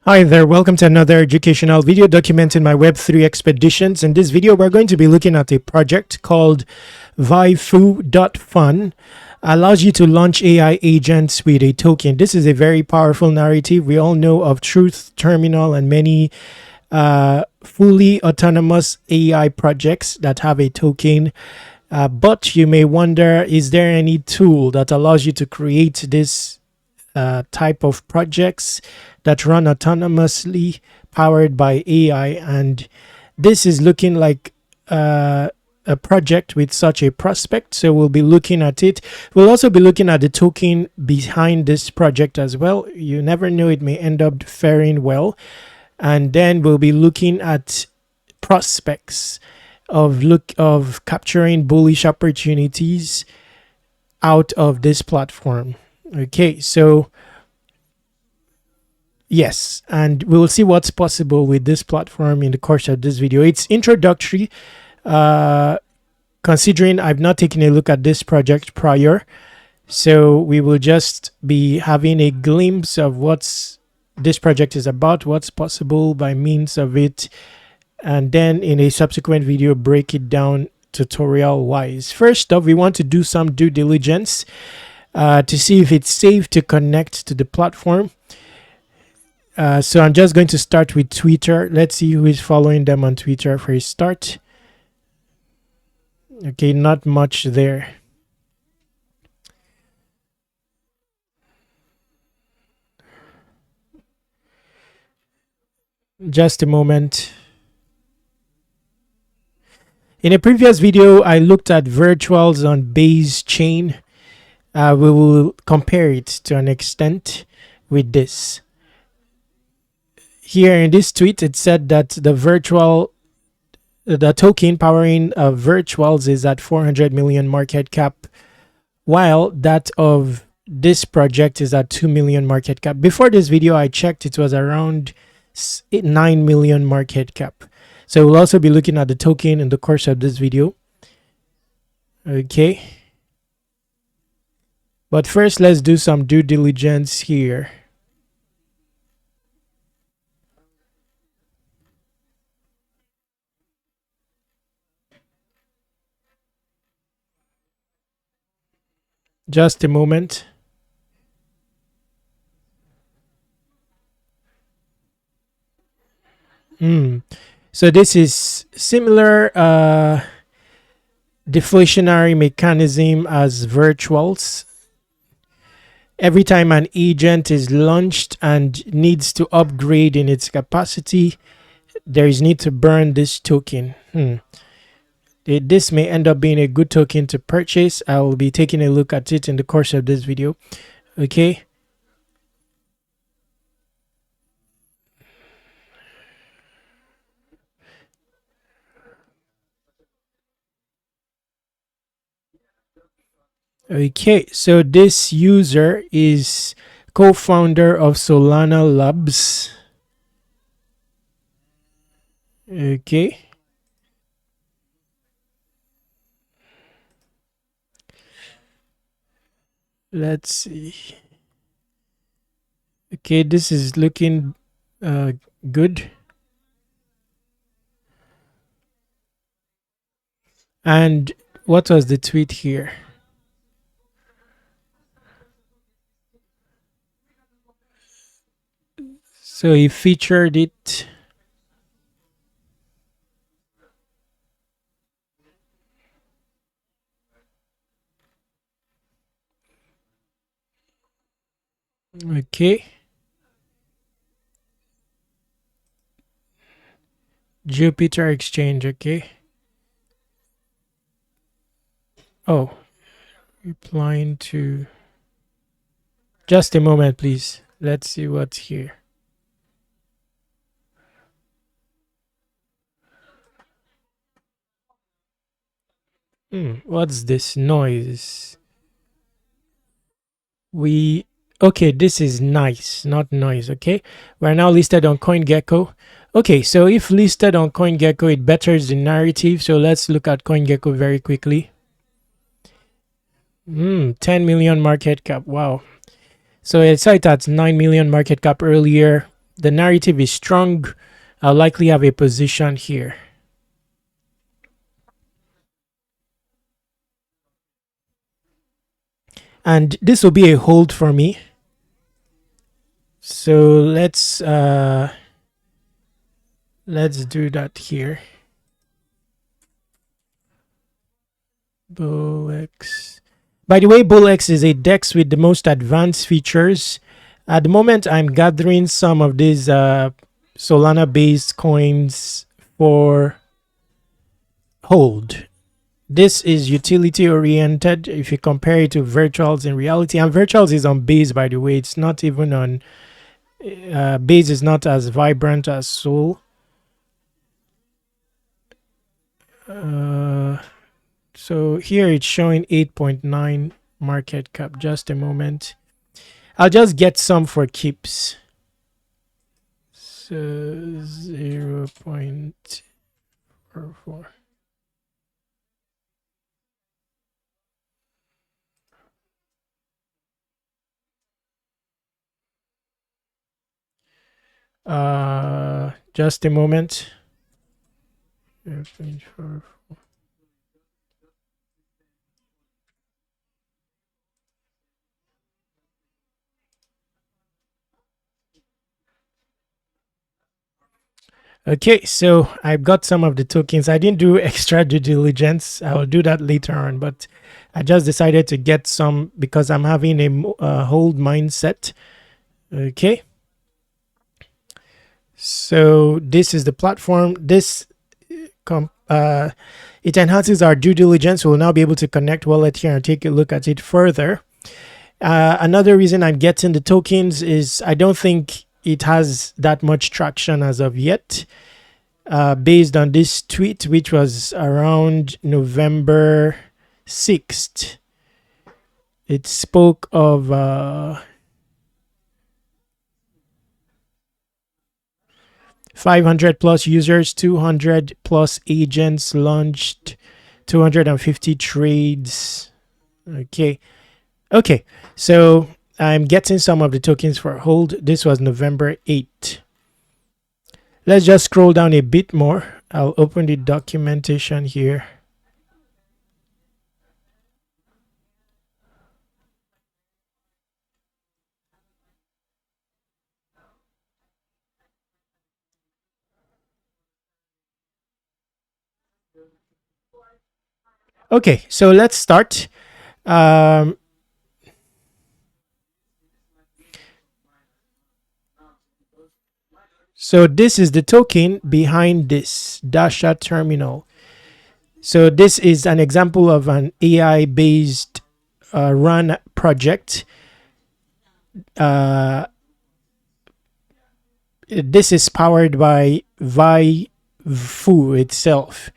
Hi there, welcome to another educational video documenting my Web3 expeditions. In this video, we're going to be looking at a project called Vvaifu.fun. Allows you to launch AI agents with a token. This is a very powerful narrative. We all know of Truth Terminal and many fully autonomous AI projects that have a token. But you may wonder, is there any tool that allows you to create this type of projects that run autonomously powered by AI? And this is looking like a project with such a prospect, so we'll be looking at it. We'll also be looking at the token behind this project as well. You never know, it may end up faring well. And then we'll be looking at prospects of capturing bullish opportunities out of this platform. Okay, so yes, and we'll see what's possible with this platform in the course of this video. It's introductory, considering I've not taken a look at this project prior. So we will just be having a glimpse of what's this project is about, what's possible by means of it, and then in a subsequent video break it down tutorial wise. First off, we want to do some due diligence to see if it's safe to connect to the platform. So I'm just going to start with Twitter. Let's see who is following them on Twitter for a start. Okay, not much there. Just a moment. In a previous video, I looked at virtuals on base chain. We will compare it to an extent with this. Here in this tweet, it said that the token powering virtuals is at 400 million market cap, while that of this project is at 2 million market cap. Before this video, I checked, it was around 9 million market cap. So we'll also be looking at the token in the course of this video. Okay. But first, let's do some due diligence here. Just a moment. So this is similar deflationary mechanism as virtuals. Every time an agent is launched and needs to upgrade in its capacity, there is need to burn this token. This may end up being a good token to purchase. I will be taking a look at it in the course of this video. Okay. Okay, so this user is co-founder of Solana Labs. Okay. Let's see. Okay, this is looking good. And what was the tweet here? So he featured it. Okay. Jupiter Exchange, okay. Oh, replying to... Just a moment, please. Let's see what's here. What's this noise? Okay, this is nice, not noise. Okay, we're now listed on CoinGecko. Okay, so if listed on CoinGecko, it betters the narrative. So let's look at CoinGecko very quickly. 10 million market cap. Wow. So I saw it at 9 million market cap earlier. the narrative is strong, I'll likely have a position here. And this will be a hold for me. So let's do that here. BullX. By the way, BullX is a DEX with the most advanced features. At the moment, I'm gathering some of these Solana-based coins for hold. This is utility oriented if you compare it to virtuals in reality. And virtuals is on base, by the way. It's not even on base, is not as vibrant as Sol. So here it's showing 8.9 market cap. Just a moment. I'll just get some for keeps. So 0.44. Just a moment. 0.44. Okay, so I've got some of the tokens. I didn't do extra due diligence. I will do that later on, but I just decided to get some because I'm having a hold mindset. Okay. So this is the platform. This it enhances our due diligence. We'll now be able to connect wallet here and take a look at it further. Another reason I'm getting the tokens is I don't think it has that much traction as of yet, based on this tweet, which was around November 6th. It spoke of 500 plus users, 200 plus agents launched, 250 trades. Okay. So I'm getting some of the tokens for hold. This was November 8th. Let's just scroll down a bit more. I'll open the documentation here. Okay, so let's start. So this is the token behind this Dasha terminal. So this is an example of an AI-based run project. This is powered by Vvaifu itself.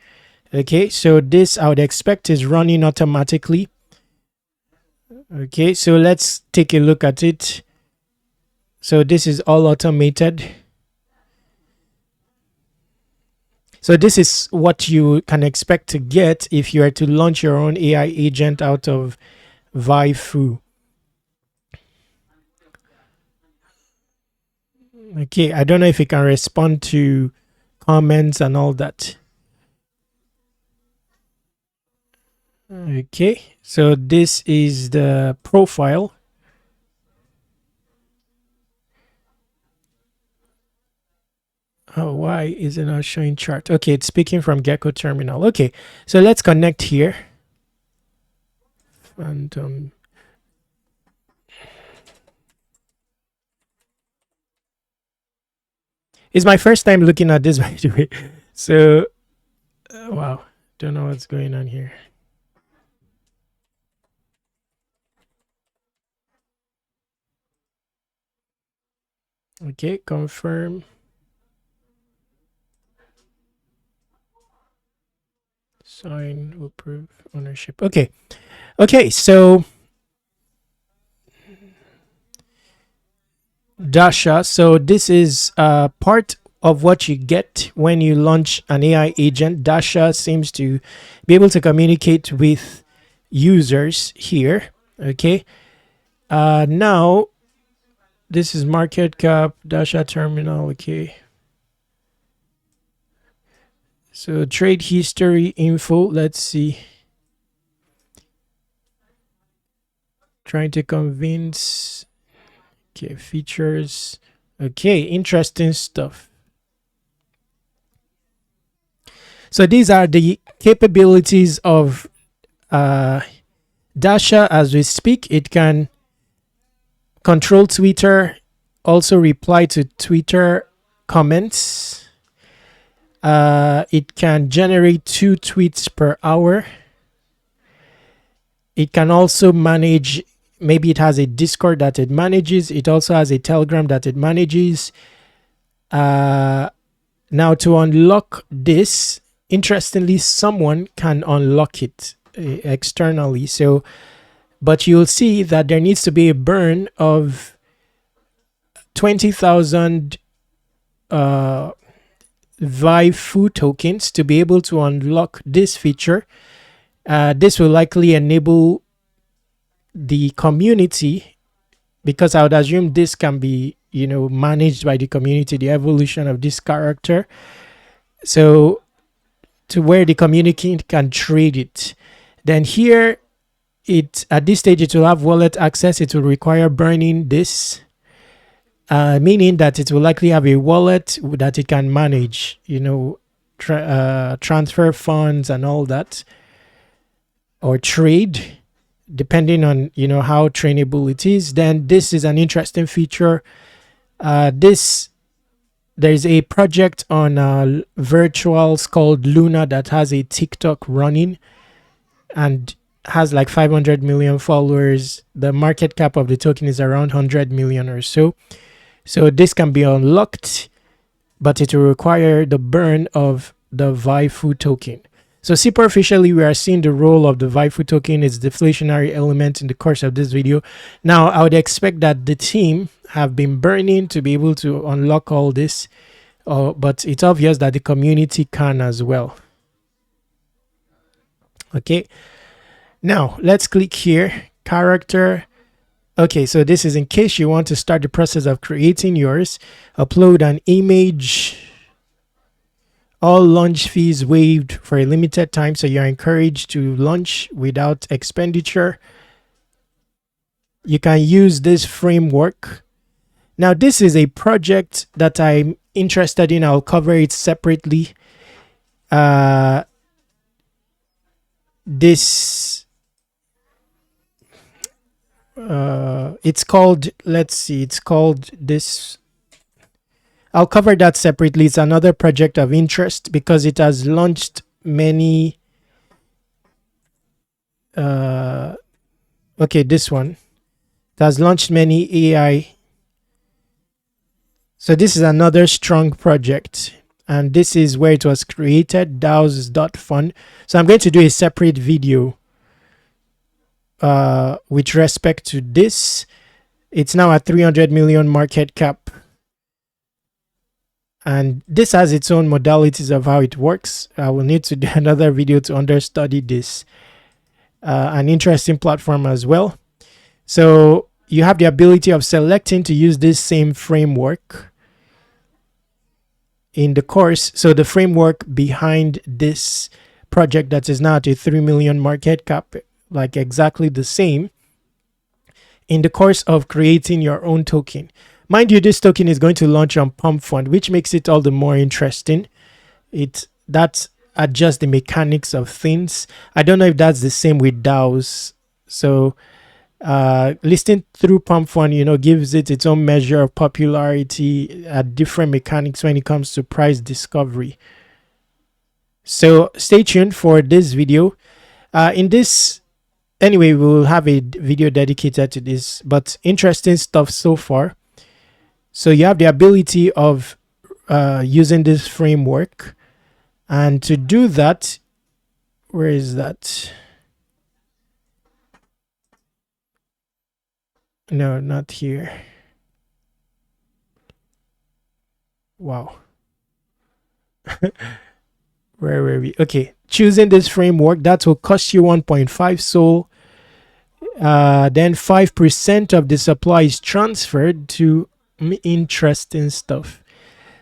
Okay, so this I would expect is running automatically. Okay, so let's take a look at it. So this is all automated. So this is what you can expect to get if you are to launch your own AI agent out of Vvaifu. Okay, I don't know if it can respond to comments and all that. Okay, so this is the profile. Oh, why is it not showing chart? Okay, it's speaking from Gecko terminal. Okay, so let's connect here. Phantom. It's my first time looking at this, by the way. So, wow, don't know what's going on here. Okay, confirm. Sign, approve, ownership. Okay, so Dasha. So this is part of what you get when you launch an AI agent. Dasha seems to be able to communicate with users here. Okay. Now This is market cap, Dasha terminal. Okay. So trade history info. Let's see. Trying to convince. Okay, features. Okay, interesting stuff. So these are the capabilities of Dasha as we speak. It can control Twitter, also reply to Twitter comments. It can generate 2 tweets per hour. It can also manage, maybe it has a Discord that it manages. It also has a Telegram that it manages. Now to unlock this, interestingly, someone can unlock it externally. So, but you'll see that there needs to be a burn of 20,000 Vvaifu tokens to be able to unlock this feature. This will likely enable the community, because I would assume this can be, managed by the community, the evolution of this character. So to where the community can trade it. Then here, at this stage, it will have wallet access. It will require burning this, meaning that it will likely have a wallet that it can manage, transfer funds and all that, or trade, depending on, how trainable it is. Then this is an interesting feature. There's a project on virtuals called Luna that has a TikTok running and has like 500 million followers. The market cap of the token is around 100 million or so. So this can be unlocked, but it will require the burn of the Vvaifu token. So superficially, we are seeing the role of the Vvaifu token is deflationary element in the course of this video. Now, I would expect that the team have been burning to be able to unlock all this, but it's obvious that the community can as well. Okay. Now, let's click here, character. Okay, so this is in case you want to start the process of creating yours. Upload an image. All launch fees waived for a limited time, so you're encouraged to launch without expenditure. You can use this framework. Now, this is a project that I'm interested in. I'll cover it separately. It's called, let's see, it's called this. I'll cover that separately. It's another project of interest because it has launched many. Okay, this one. It has launched many AI. So this is another strong project. And this is where it was created, DYOR.fun. So I'm going to do a separate video with respect to this. It's now at 300 million market cap. And this has its own modalities of how it works. I will need to do another video to understudy this. An interesting platform as well. So you have the ability of selecting to use this same framework in the course. So the framework behind this project that is now at a 3 million market cap, like exactly the same, in the course of creating your own token. Mind you, this token is going to launch on vvaifu.fun, which makes it all the more interesting. That adjusts the mechanics of things. I don't know if that's the same with DAOs. So listing through vvaifu.fun, gives it its own measure of popularity at different mechanics when it comes to price discovery. So stay tuned for this video. Anyway, we'll have a video dedicated to this, but interesting stuff so far. So you have the ability of using this framework, and to do that, where is that? No, not here. Wow. Where were we? Okay, choosing this framework, that will cost you 1.5 SOL. Then 5% of the supply is transferred to interesting stuff.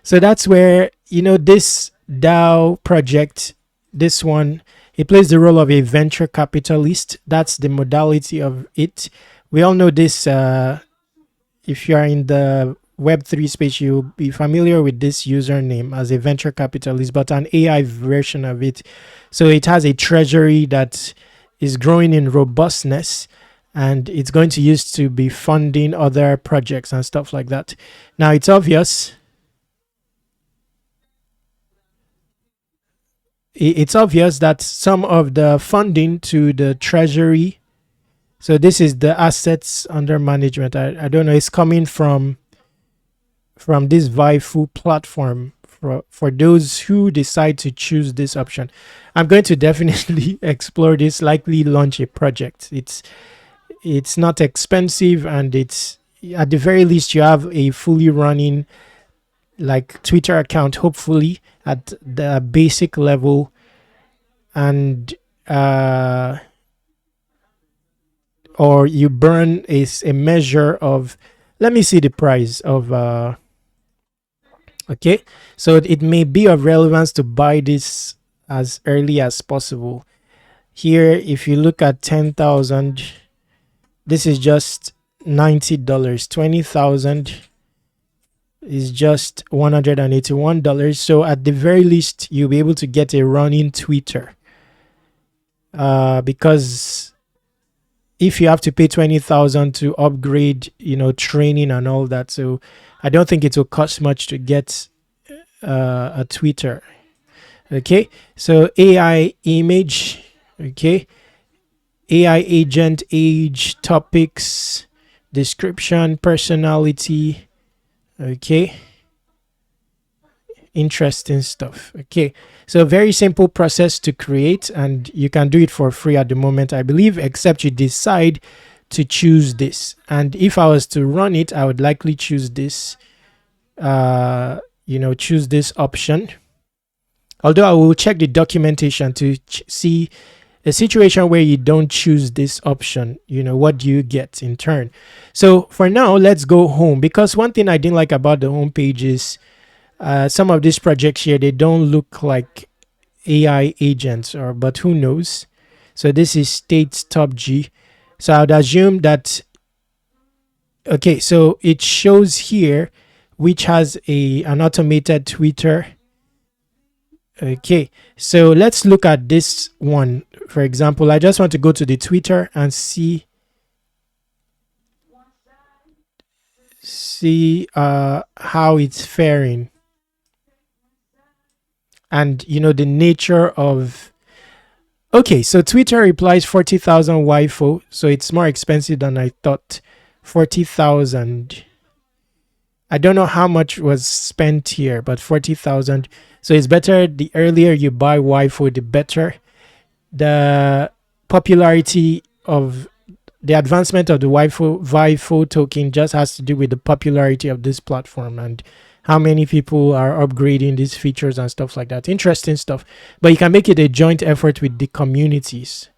So that's where, this DAO project, this one, it plays the role of a venture capitalist. That's the modality of it. We all know this. If you are in the Web3 space, you'll be familiar with this username as a venture capitalist, but an AI version of it. So it has a treasury that is growing in robustness, and it's going to use to be funding other projects and stuff like that. Now, it's obvious that some of the funding to the treasury, so this is the assets under management, I don't know, it's coming from this Vvaifu platform for those who decide to choose this option. I'm going to definitely explore this, likely launch a project. It's not expensive, and it's, at the very least, you have a fully running like Twitter account, hopefully at the basic level, and or you burn a measure of, let me see the price of okay, so it may be of relevance to buy this as early as possible. Here, if you look at 10,000, this is just $90. 20,000 is just $181. So at the very least, you'll be able to get a running Twitter. Because if you have to pay 20,000 to upgrade, training and all that, so I don't think it will cost much to get a Twitter. Okay, so AI image, okay, AI agent, age, topics, description, personality, okay, interesting stuff. Okay, so very simple process to create, and you can do it for free at the moment, I believe, except you decide to choose this. And if I was to run it, I would likely choose this, choose this option. Although I will check the documentation to see a situation where you don't choose this option, what do you get in turn? So for now, let's go home, because one thing I didn't like about the home page is some of these projects here, they don't look like AI agents, but who knows? So this is state top G. So I'd assume that, okay, so it shows here which has an automated Twitter. Okay, so let's look at this one. For example, I just want to go to the Twitter and see how it's faring, and the nature of. Okay, so Twitter replies 40,000 Wi-Fi, so it's more expensive than I thought. 40,000. I don't know how much was spent here, but 40,000. So it's better, the earlier you buy Wi-Fi, the better. The popularity of the advancement of the Wi-Fi token just has to do with the popularity of this platform and how many people are upgrading these features and stuff like that. Interesting stuff. But you can make it a joint effort with the communities,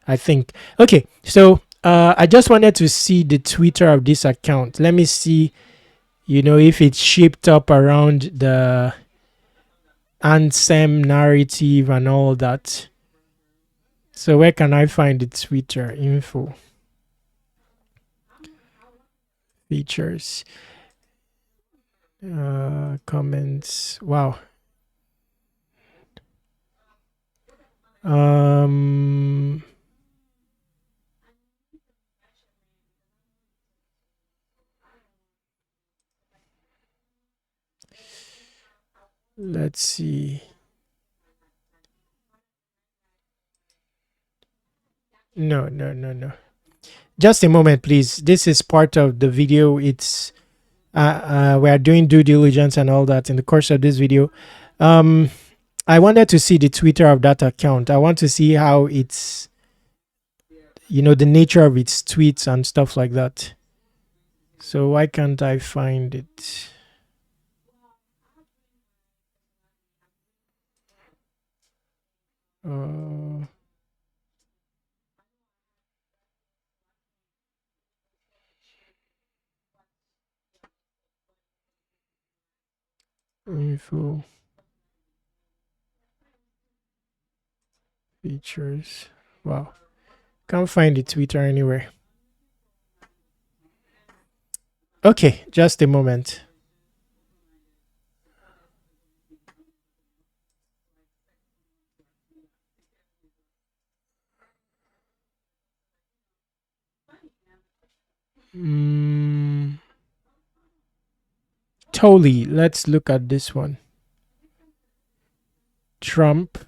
I think. Okay, so I just wanted to see the Twitter of this account. Let me see, if it's shaped up around the Ansem narrative and all that. So where can I find the Twitter info? Features. Comments. Wow. Let's see. No. Just a moment, please. This is part of the video. It's we are doing due diligence and all that in the course of this video. I wanted to see the Twitter of that account. I want to see how it's, the nature of its tweets and stuff like that. So why can't I find it? Uh, info features. Wow, can't find the Twitter anywhere. Okay, just a moment. Totally. Let's look at this one. Trump.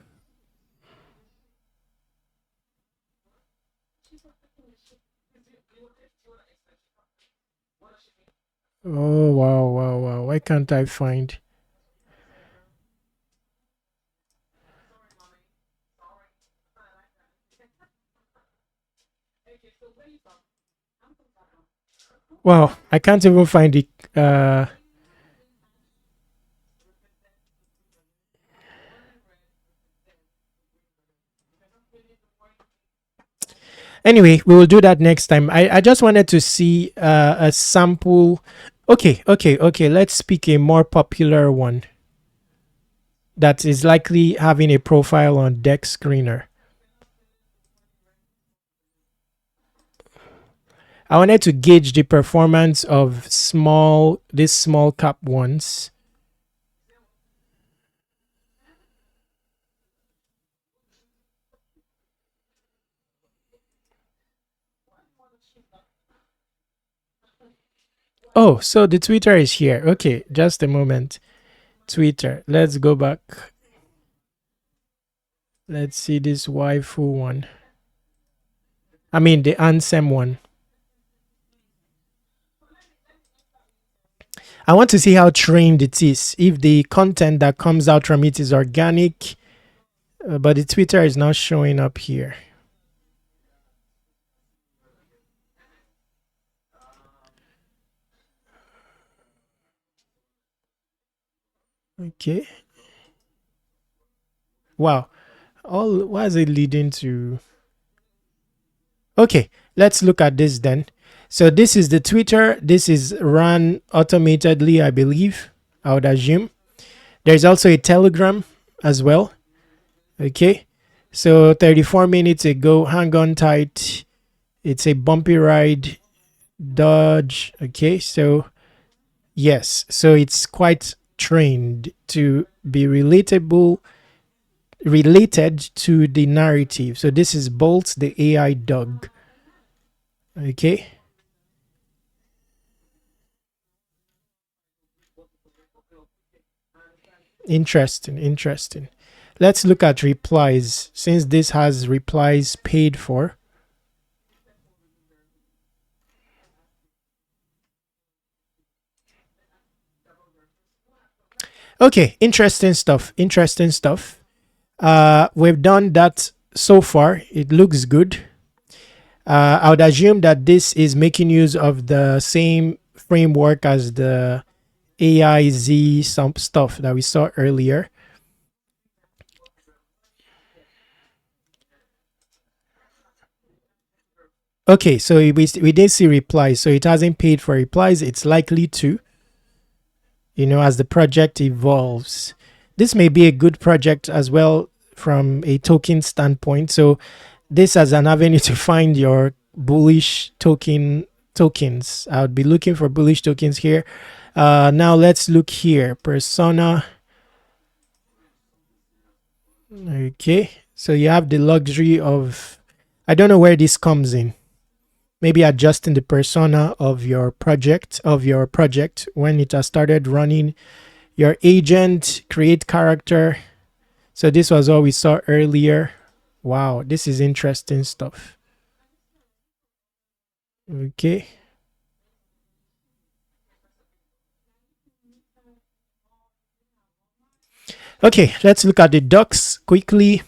Oh, wow, wow, wow. Why can't I find? Wow, I can't even find it. Anyway, we will do that next time. I just wanted to see a sample. Okay. Let's pick a more popular one that is likely having a profile on Deck Screener. I wanted to gauge the performance of these small cap ones. Oh, so the Twitter is here. Okay, just a moment. Twitter. Let's go back. Let's see this waifu one. I mean the Ansem one. I want to see how trained it is. If the content that comes out from it is organic, but the Twitter is not showing up here. Okay. Wow. Why is it leading to? Okay, let's look at this then. So this is the Twitter. This is run automatedly, I believe. I would assume. There's also a Telegram as well. Okay. So 34 minutes ago, hang on tight. It's a bumpy ride. Dodge. Okay. So yes. So it's quite trained to be related to the narrative. So this is Bolt, the AI dog. Okay. Interesting. Let's look at replies, since this has replies paid for. Okay, interesting stuff. We've done that so far. It looks good. I would assume that this is making use of the same framework as the AIZ some stuff that we saw earlier. Okay, so we did see replies, so it hasn't paid for replies. It's likely to, as the project evolves. This may be a good project as well from a token standpoint. So this as an avenue to find your bullish tokens. I would be looking for bullish tokens here. Now let's look here. Persona. Okay, so you have the luxury of, I don't know where this comes in. Maybe adjusting the persona of your project when it has started running. Your agent, create character. So this was what we saw earlier. Wow, this is interesting stuff. Okay. Okay, let's look at the docs quickly.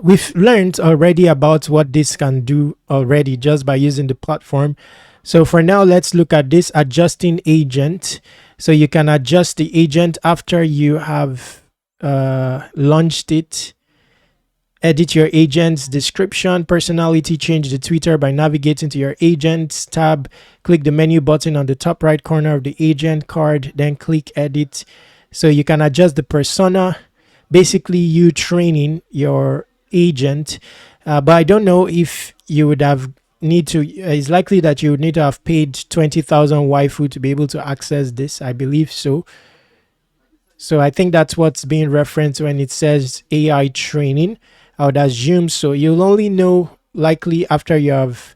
We've learned already about what this can do already just by using the platform. So for now, let's look at this adjusting agent. So you can adjust the agent after you have launched it. Edit your agent's description, personality, change the Twitter by navigating to your agents tab. Click the menu button on the top right corner of the agent card, then click edit. So you can adjust the persona, basically you training your agent. But I don't know if you would have need to, it's likely that you would need to have paid 20,000 waifu to be able to access this. I believe so. So I think that's what's being referenced when it says AI training. I would assume so. You'll only know likely after you have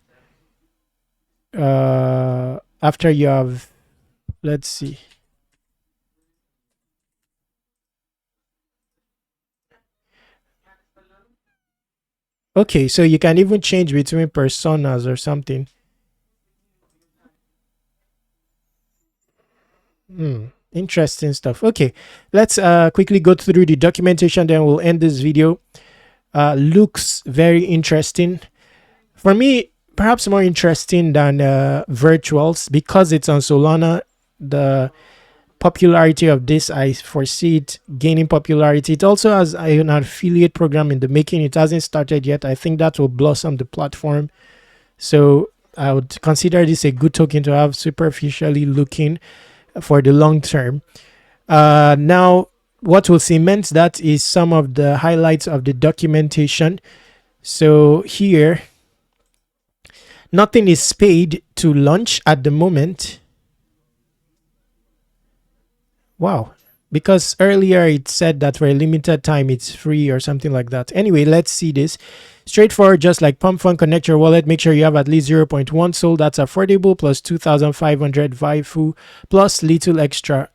let's see. Okay, so you can even change between personas or something. Interesting stuff. Okay, let's quickly go through the documentation, then we'll end this video. Looks very interesting. For me, perhaps more interesting than virtuals because it's on Solana. The popularity of this, I foresee it gaining popularity. It also has an affiliate program in the making. It hasn't started yet. I think that will blossom the platform. So I would consider this a good token to have superficially looking for the long term. Now, what will cement that is some of the highlights of the documentation. So here, nothing is paid to launch at the moment. Wow. Because earlier it said that for a limited time it's free or something like that. Anyway, let's see this. Straightforward, just like Pump.fun, connect your wallet. Make sure you have at least 0.1 SOL. That's affordable, plus 2,500 Vvaifu, plus little extra.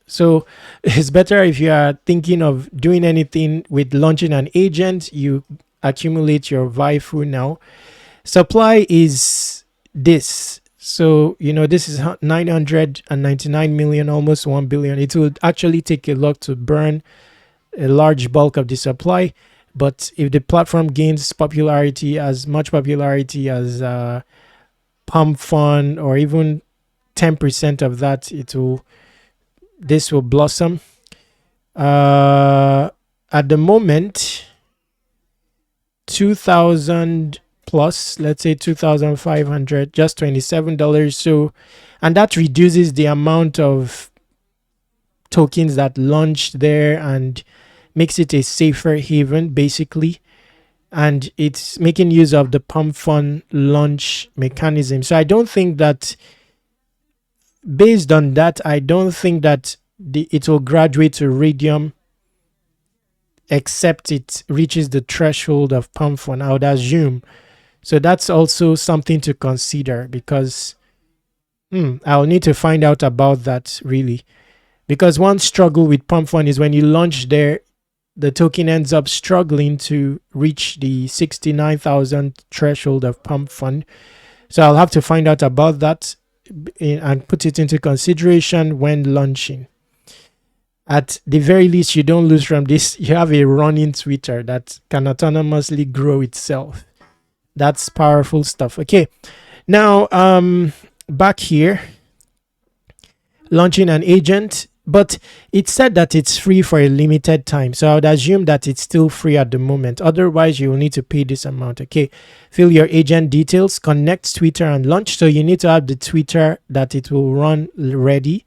So it's better if you are thinking of doing anything with launching an agent, you accumulate your Vvaifu now. Supply is this. So, you know, this is 999 million, almost 1 billion. It will actually take a lot to burn a large bulk of the supply. But if the platform gains popularity, as much popularity as Pump.fun, or even 10% of that, this will blossom. At the moment, 2,000 plus, let's say 2,500, just $27. So, and that reduces the amount of tokens that launched there and makes it a safer haven, basically. And it's making use of the Pump.fun launch mechanism. So I don't think that, based on that, I don't think that it will graduate to Radium except it reaches the threshold of Pump.fun, I would assume. So that's also something to consider, because I'll need to find out about that, really. Because one struggle with Pump.fun is when you launch there, the token ends up struggling to reach the 69,000 threshold of Pump.fun. So I'll have to find out about that and put it into consideration when launching. At the very least, you don't lose from this. You have a running Twitter that can autonomously grow itself. That's powerful stuff. Okay, now back here, launching an agent, but it said that it's free for a limited time. So I would assume that it's still free at the moment. Otherwise, you will need to pay this amount. Okay, fill your agent details, connect Twitter and launch. So you need to have the Twitter that it will run ready.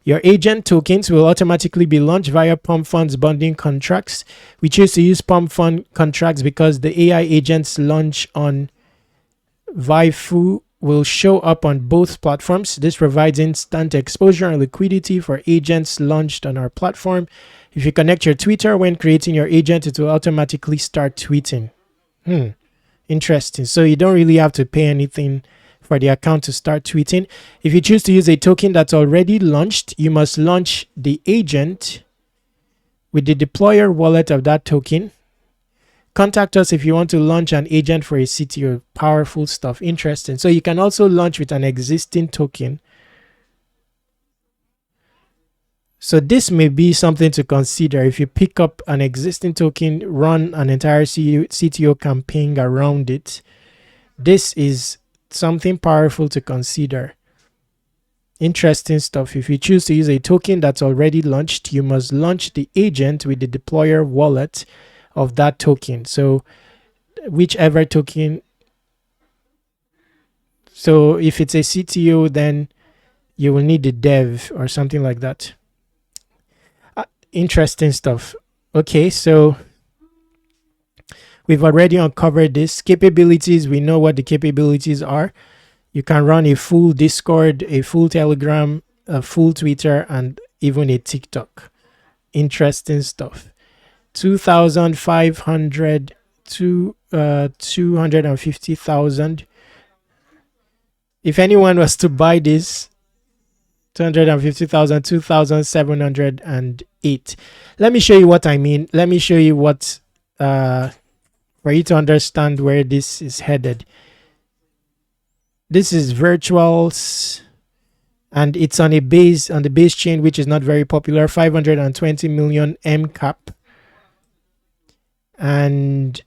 Your agent tokens will automatically be launched via Pump.fun's bonding contracts. We choose to use Pump.fun contracts because the AI agents launch on Vvaifu will show up on both platforms. This provides instant exposure and liquidity for agents launched on our platform. If you connect your Twitter when creating your agent, it will automatically start tweeting. Interesting. So you don't really have to pay anything for the account to start tweeting. If you choose to use a token that's already launched, you must launch the agent with the deployer wallet of that token. Contact us if you want to launch an agent for a CTO. Powerful stuff. Interesting. So you can also launch with an existing token. So this may be something to consider. If you pick up an existing token, run an entire CTO campaign around it, this is something powerful to consider. Interesting stuff. If you choose to use a token that's already launched, you must launch the agent with the deployer wallet of that token. So whichever token, so if it's a CTO, then you will need the dev or something like that. Interesting stuff. Okay, so we've already uncovered this. Capabilities, we know what the capabilities are. You can run a full Discord, a full Telegram, a full Twitter, and even a TikTok. Interesting stuff. 2,500 to 250,000. If anyone was to buy this, 250,000, 2,708. Let me show you what I mean. Let me show you what, for you to understand where this is headed. This is virtuals, and it's on the base chain, which is not very popular. 520 million M cap, and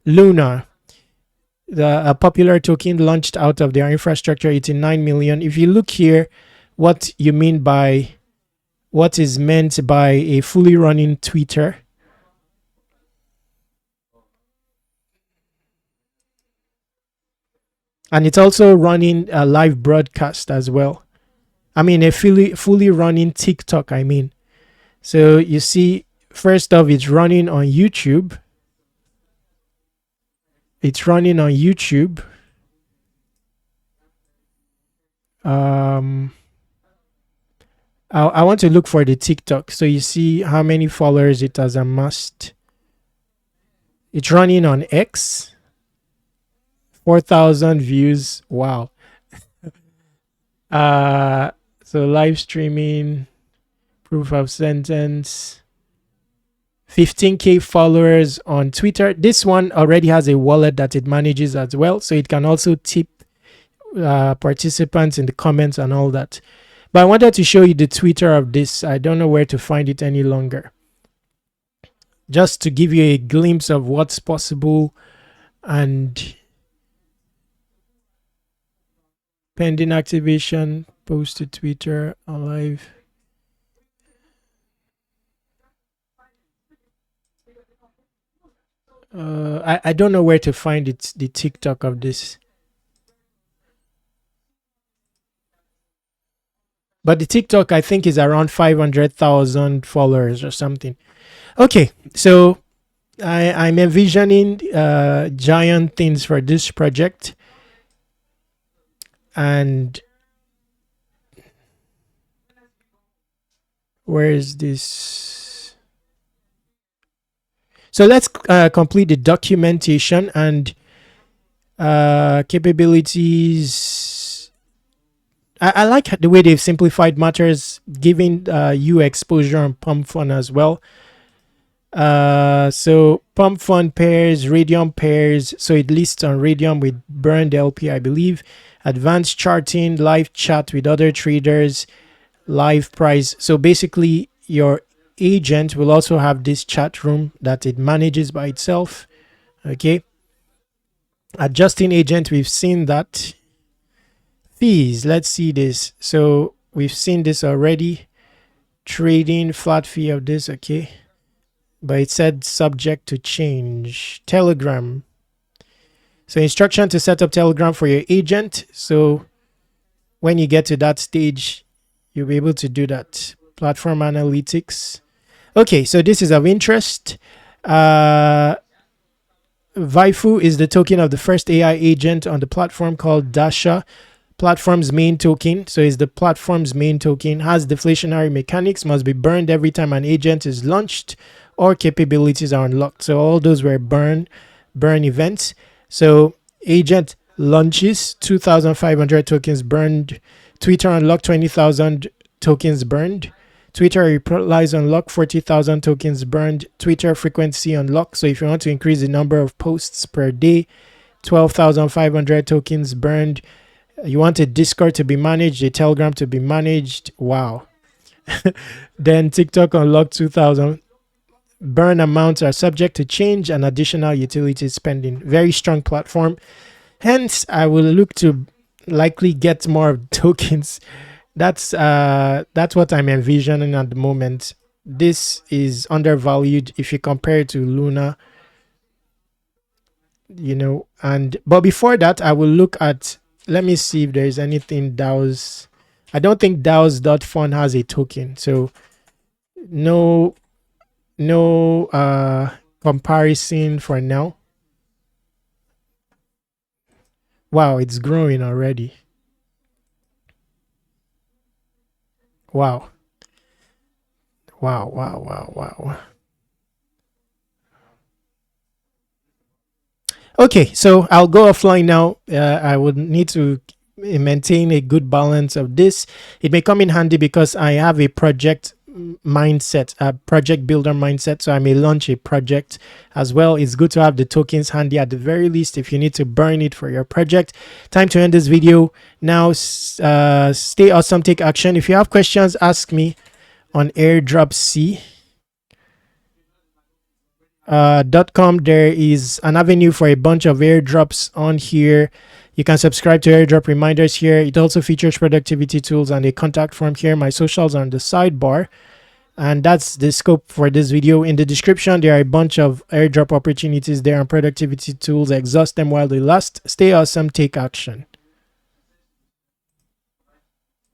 Luna, a popular token launched out of their infrastructure, 89 million. If you look here, what is meant by a fully running Twitter. And it's also running a live broadcast as well. I mean, a fully running TikTok, I mean. So you see, first off, it's running on YouTube. It's running on YouTube. I want to look for the TikTok. So you see how many followers it has amassed. It's running on X. 4,000 views. Wow. So live streaming, proof of sentence, 15K followers on Twitter. This one already has a wallet that it manages as well, so it can also tip participants in the comments and all that. But I wanted to show you the Twitter of this. I don't know where to find it any longer. Just to give you a glimpse of what's possible. And pending activation, post to Twitter, alive. I don't know where to find it, the TikTok of this. But the TikTok, I think, is around 500,000 followers or something. Okay, so I'm envisioning giant things for this project. And where is this? So let's complete the documentation and capabilities. I like the way they've simplified matters, giving you exposure on vvaifu.fun as well. So vvaifu.fun pairs, Radium pairs. So it lists on Radium with burned LP, I believe. Advanced charting, live chat with other traders, live price. So basically, your agent will also have this chat room that it manages by itself. Okay. Adjusting agent, we've seen that. Fees, let's see this. So we've seen this already. Trading, flat fee of this, okay. But it said subject to change. Telegram. So instruction to set up Telegram for your agent. So when you get to that stage, you'll be able to do that. Platform analytics. Okay, so this is of interest. Vvaifu is the token of the first AI agent on the platform called Dasha. Platform's main token. So it's the platform's main token. Has deflationary mechanics. Must be burned every time an agent is launched or capabilities are unlocked. So all those were burn events. So agent launches, 2,500 tokens burned. Twitter unlocked, 20,000 tokens burned. Twitter replies unlocked, 40,000 tokens burned. Twitter frequency unlocked. So if you want to increase the number of posts per day, 12,500 tokens burned. You want a Discord to be managed, a Telegram to be managed. Wow. Then TikTok unlocked 2,000. Burn amounts are subject to change and additional utility spending. Very strong platform. Hence, I will look to likely get more tokens. That's what I'm envisioning at the moment. this is undervalued if you compare it to Luna, you know. And but before that, I will look at, let me see if there's anything DAOs. I don't think DAOs.fun has a token, so no comparison for now. Wow, it's growing already. Wow. Wow, wow, wow, wow. Okay, so I'll go offline now. I would need to maintain a good balance of this. It may come in handy because I have a project mindset, a project builder mindset. So I may launch a project as well. It's good to have the tokens handy at the very least if you need to burn it for your project. Time to end this video now. Stay awesome, take action. If you have questions, ask me on Airdrops .com. There is an avenue for a bunch of airdrops on here. You can subscribe to airdrop reminders here. It also features productivity tools and a contact form here. My socials are on the sidebar. And that's the scope for this video. In the description, there are a bunch of airdrop opportunities there and productivity tools. Exhaust them while they last. Stay awesome, take action.